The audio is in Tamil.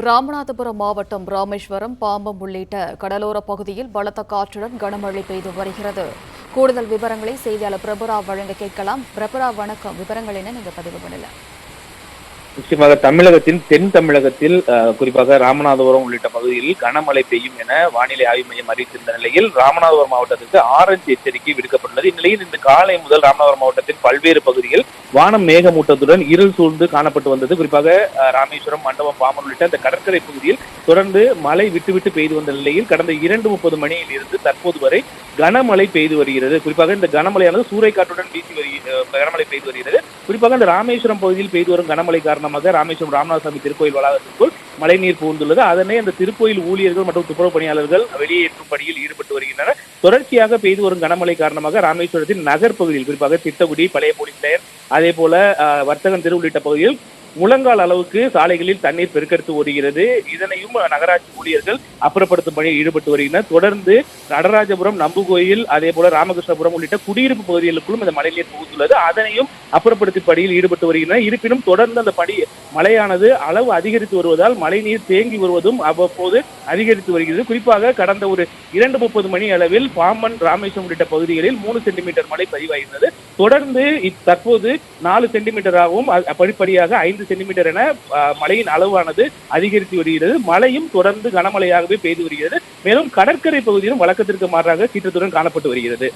ராமநாதபுரம் மாவட்டம் ராமேஸ்வரம், பாம்பம் உள்ளிட்ட கடலோர பகுதியில் பலத்த காற்றுடன் கனமழை பெய்து வருகிறது. கூடுதல் விவரங்களை செய்தியாளர் பிரபுராவ் வழங்க கேட்கலாம். பிரபுராவ், வணக்கம். விவரங்கள் என்ன, நீங்க பதிவு பண்ணல? நிச்சயமாக தமிழகத்தின் தென் தமிழகத்தில் குறிப்பாக ராமநாதபுரம் உள்ளிட்ட பகுதிகளில் கனமழை பெய்யும் என வானிலை ஆய்வு மையம் அறிவித்திருந்த நிலையில் ராமநாதபுரம் மாவட்டத்திற்கு ஆரஞ்சு எச்சரிக்கை விடுக்கப்பட்டுள்ளது. இந்நிலையில் இன்று காலை முதல் ராமநாதபுரம் மாவட்டத்தின் பல்வேறு பகுதிகள் வானம் மேகமூட்டத்துடன் இருள் சூழ்ந்து காணப்பட்டு வந்தது. குறிப்பாக ராமேஸ்வரம், மண்டபம், பாம்பன் உள்ளிட்ட அந்த கடற்கரை பகுதியில் தொடர்ந்து மழை விட்டு பெய்து வந்த நிலையில் கடந்த 2:30 மணியில் இருந்து தற்போது வரை கனமழை பெய்து வருகிறது. குறிப்பாக இந்த கனமழையானது சூறைக்காற்றுடன் கனமழை பெய்து வருகிறது. குறிப்பாக இந்த ராமேஸ்வரம் பகுதியில் பெய்து வரும் கனமழை காரணமாக ராமேஸ்வரம் ராமநாதசாமி திருக்கோயில் வளாகத்திற்குள் மழைநீர் புகுந்துள்ளது. அதனை அந்த திருக்கோயில் ஊழியர்கள் மற்றும் துப்புரவு பணியாளர்கள் வெளியேற்றும் பணியில் ஈடுபட்டு வருகின்றனர். தொடர்ச்சியாக பெய்து வரும் கனமழை காரணமாக ராமேஸ்வரத்தின் நகர் பகுதியில் குறிப்பாக திட்டக்குடி, பழைய போலீஸ் நிலையம், அதே போல வர்த்தகம் தெரு உள்ளிட்ட பகுதியில் முழங்கால் அளவுக்கு சாலைகளில் தண்ணீர் பெருக்கெடுத்து ஓடுகிறது. இதனையும் நகராட்சி ஊழியர்கள் அப்புறப்படுத்தும் பணியில் ஈடுபட்டு வருகின்றனர். தொடர்ந்து நடராஜபுரம், நம்புகோயில், அதே போல ராமகிருஷ்ணபுரம் உள்ளிட்ட குடியிருப்பு பகுதிகளுக்குள்ளும் இந்த மழைநீர் புகுந்துள்ளது. அதனையும் அப்புறப்படுத்தும் பணியில் ஈடுபட்டு வருகின்றனர். இருப்பினும் தொடர்ந்து அந்த மழையானது அளவு அதிகரித்து வருவதால் மழைநீர் தேங்கி வருவதும் அவ்வப்போது அதிகரித்து வருகிறது. குறிப்பாக கடந்த ஒரு 2:30 மணி அளவில் பாம்பன், ராமேஸ்வரம் உள்ளிட்ட பகுதிகளில் 3 சென்டிமீட்டர் மழை பதிவாகியிருந்தது. தொடர்ந்து தற்போது 4 சென்டிமீட்டராகவும் படிப்படியாக 5 சென்டிமீட்டர் என மழையின் அளவானது அதிகரித்து வருகிறது. மழையும் தொடர்ந்து கனமழையாகவே பெய்து வருகிறது. மேலும் கடற்கரை பகுதியிலும் வழக்கத்திற்கு மாறாக சீற்றத்துடன் காணப்பட்டு வருகிறது.